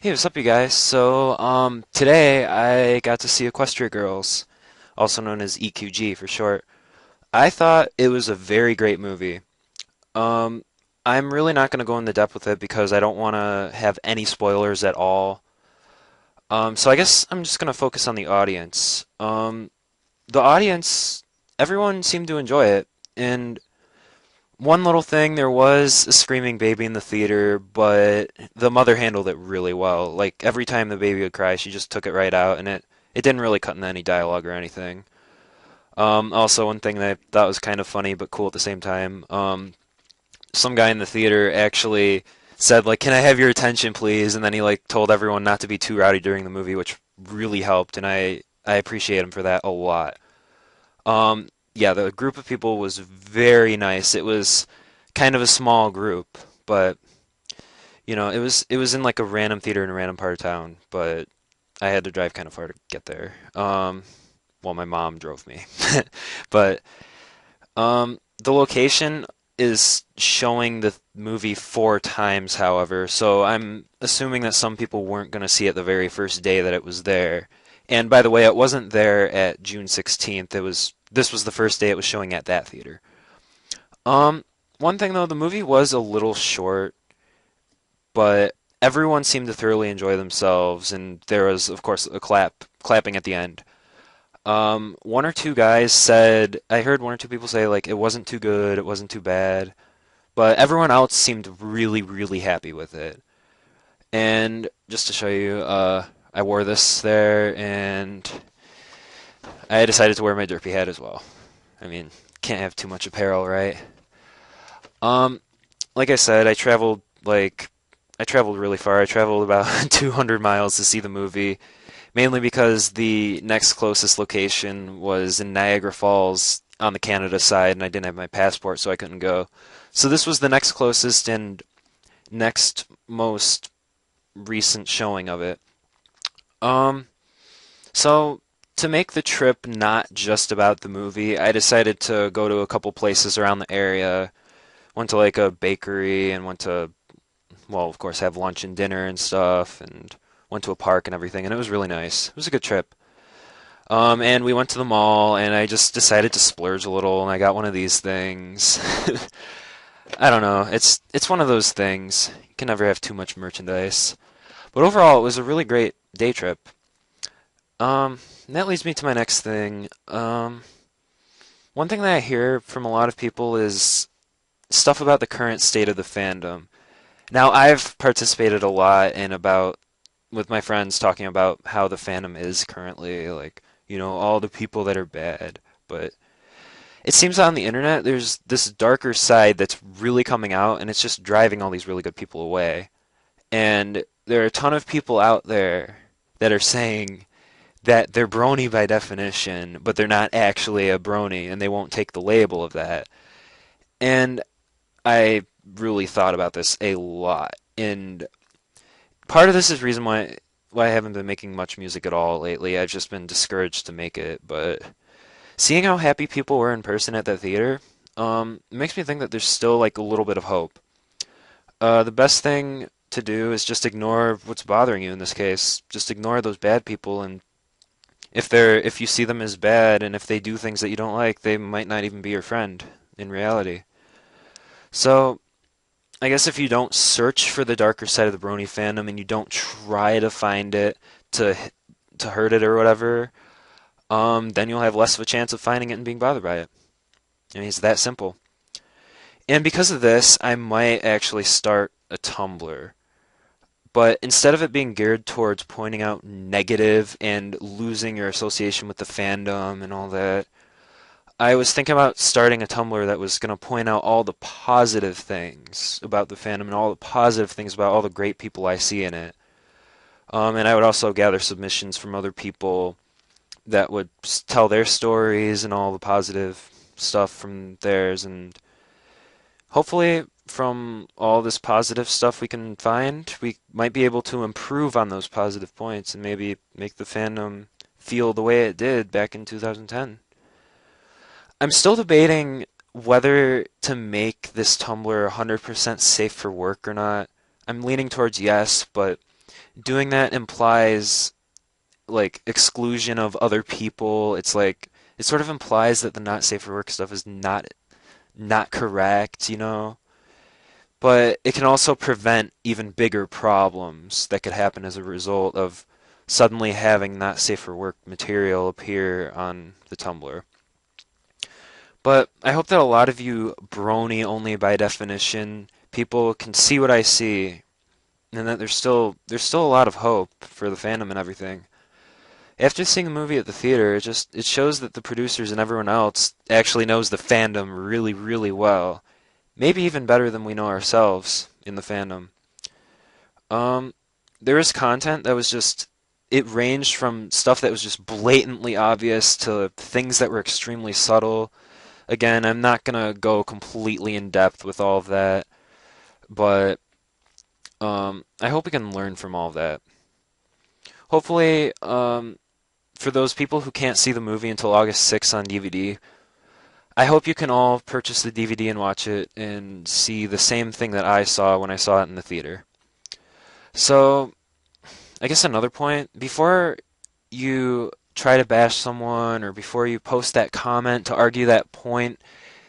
Hey, what's up, you guys? Today I got to see Equestria Girls, also known as EQG for short. I thought it was a very great movie. Um, I'm really not going to go into depth with it because I don't want to have any spoilers at all. So I guess I'm just going to focus on the audience. The audience, everyone seemed to enjoy it, and one little thing, there was a screaming baby in the theater, but the mother handled it really well. Like every time the baby would cry, she just took it right out, and it didn't really cut into any dialogue or anything. Also, one thing that I thought was kind of funny but cool at the same time, some guy in the theater actually said like, "Can I have your attention, please?" And then he like told everyone not to be too rowdy during the movie, which really helped, and I appreciate him for that a lot. Yeah, the group of people was very nice. It was kind of a small group, but it was in like a random theater in a random part of town, but I had to drive kind of far to get there. Well, my mom drove me. But the location is showing the movie 4 times, however, so I'm assuming that some people weren't going to see it the very first day that it was there. And by the way, it wasn't there at June 16th. This was the first day it was showing at that theater. Um, One thing though, the movie was a little short, but everyone seemed to thoroughly enjoy themselves, and there was, of course, a clapping at the end. One or two guys said, I heard one or two people say like it wasn't too good, it wasn't too bad, but everyone else seemed really, really happy with it. And just to show you, I wore this there, and I decided to wear my derpy hat as well. I mean, can't have too much apparel, right? Um, like I said, I traveled really far. I traveled about 200 miles to see the movie, mainly because the next closest location was in Niagara Falls on the Canada side, and I didn't have my passport, so I couldn't go. So this was the next closest and next most recent showing of it. Um, so to make the trip not just about the movie, I decided to go to a couple places around the area. Went to like a bakery and went to, well, of course, have lunch and dinner and stuff, and went to a park and everything, and it was really nice. It was a good trip. And we went to the mall, and I just decided to splurge a little, and I got one of these things. I don't know. It's one of those things. You can never have too much merchandise. But overall, it was a really great day trip. And that leads me to my next thing. One thing that I hear from a lot of people is stuff about the current state of the fandom. Now, I've participated a lot in about with my friends talking about how the fandom is currently, like, all the people that are bad. But it seems on the internet there's this darker side that's really coming out, and it's just driving all these really good people away. And there are a ton of people out there that are saying that they're brony by definition, but they're not actually a brony, and they won't take the label of that. And I really thought about this a lot, and part of this is the reason why I haven't been making much music at all lately. I've just been discouraged to make it, but seeing how happy people were in person at that theater, it makes me think that there's still like a little bit of hope. The best thing to do is just ignore what's bothering you in this case. Just ignore those bad people, and if you see them as bad and if they do things that you don't like, they might not even be your friend in reality. So I guess if you don't search for the darker side of the Brony fandom and you don't try to find it to to hurt it or whatever, then you'll have less of a chance of finding it and being bothered by it. I mean, it's that simple. And because of this, I might actually start a Tumblr. But instead of it being geared towards pointing out negative and losing your association with the fandom and all that, I was thinking about starting a Tumblr that was going to point out all the positive things about the fandom and all the positive things about all the great people I see in it. And I would also gather submissions from other people that would tell their stories and all the positive stuff from theirs. And hopefully, from all this positive stuff we can find, we might be able to improve on those positive points and maybe make the fandom feel the way it did back in 2010. I'm still debating whether to make this Tumblr 100% safe for work or not. I'm leaning towards yes, but doing that implies like exclusion of other people. It's like it sort of implies that the not safe for work stuff is not correct, you know? But it can also prevent even bigger problems that could happen as a result of suddenly having not safe for work material appear on the Tumblr. But I hope that a lot of you brony only by definition people can see what I see and that there's still a lot of hope for the fandom and everything. After seeing the movie at the theater, it shows that the producers and everyone else actually knows the fandom really, really well. Maybe even better than we know ourselves in the fandom. Um, there was content that was just it ranged from stuff that was just blatantly obvious to things that were extremely subtle. Again, I'm not gonna go completely in depth with all of that, but I hope we can learn from all of that. Hopefully, for those people who can't see the movie until August 6th on DVD, I hope you can all purchase the DVD and watch it and see the same thing that I saw when I saw it in the theater. So, I guess another point, before you try to bash someone or before you post that comment to argue that point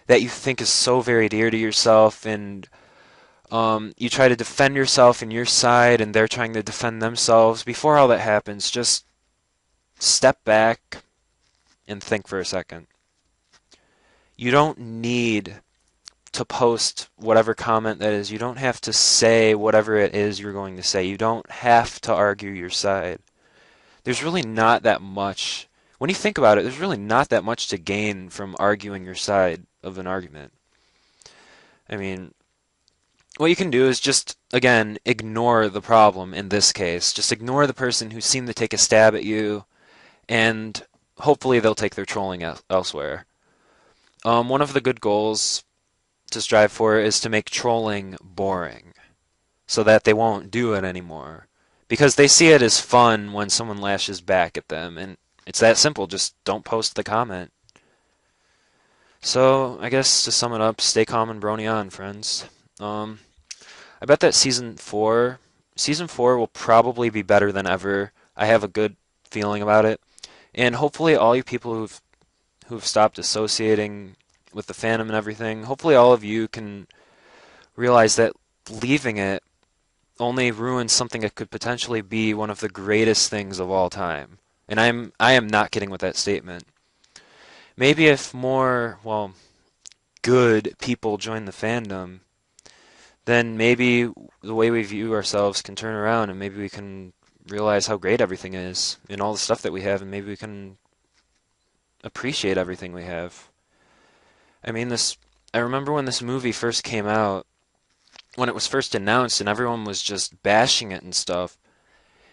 that you think is so very dear to yourself and you try to defend yourself and your side and they're trying to defend themselves, before all that happens, just step back and think for a second. You don't need to post whatever comment that is. You don't have to say whatever it is you're going to say. You don't have to argue your side. There's really not that much. When you think about it, there's really not that much to gain from arguing your side of an argument. I mean, what you can do is just, again, ignore the problem in this case. Just ignore the person who seemed to take a stab at you, and hopefully they'll take their trolling elsewhere. One of the good goals to strive for is to make trolling boring so that they won't do it anymore. Because they see it as fun when someone lashes back at them, and it's that simple. Just don't post the comment. So, I guess to sum it up, stay calm and brony on, friends. I bet that season 4 will probably be better than ever. I have a good feeling about it. And hopefully all you people who've stopped associating with the fandom and everything, hopefully all of you can realize that leaving it only ruins something that could potentially be one of the greatest things of all time. And I am not kidding with that statement. Maybe if more, well, good people join the fandom, then maybe the way we view ourselves can turn around and maybe we can realize how great everything is and all the stuff that we have and maybe we can appreciate everything we have. I mean, I remember when this movie first came out, when it was first announced and everyone was just bashing it and stuff.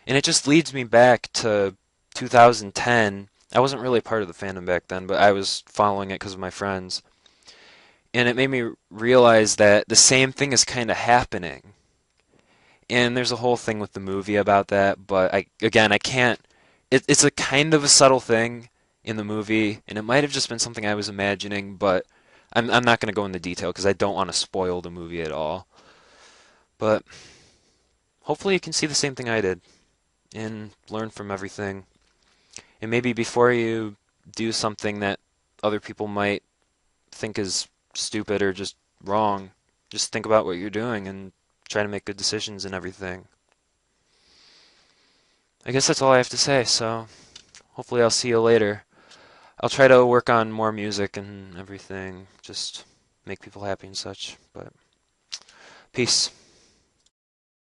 And it just leads me back to 2010. I wasn't really part of the fandom back then, but I was following it because of my friends. And it made me realize that the same thing is kind of happening. And there's a whole thing with the movie about that, but I can't. It's a kind of a subtle thing in the movie, and it might have just been something I was imagining, but I'm not going to go into detail because I don't want to spoil the movie at all. But hopefully you can see the same thing I did and learn from everything. And maybe before you do something that other people might think is stupid or just wrong, just think about what you're doing and try to make good decisions and everything. I guess that's all I have to say, so hopefully I'll see you later. I'll try to work on more music and everything, just make people happy and such, but peace.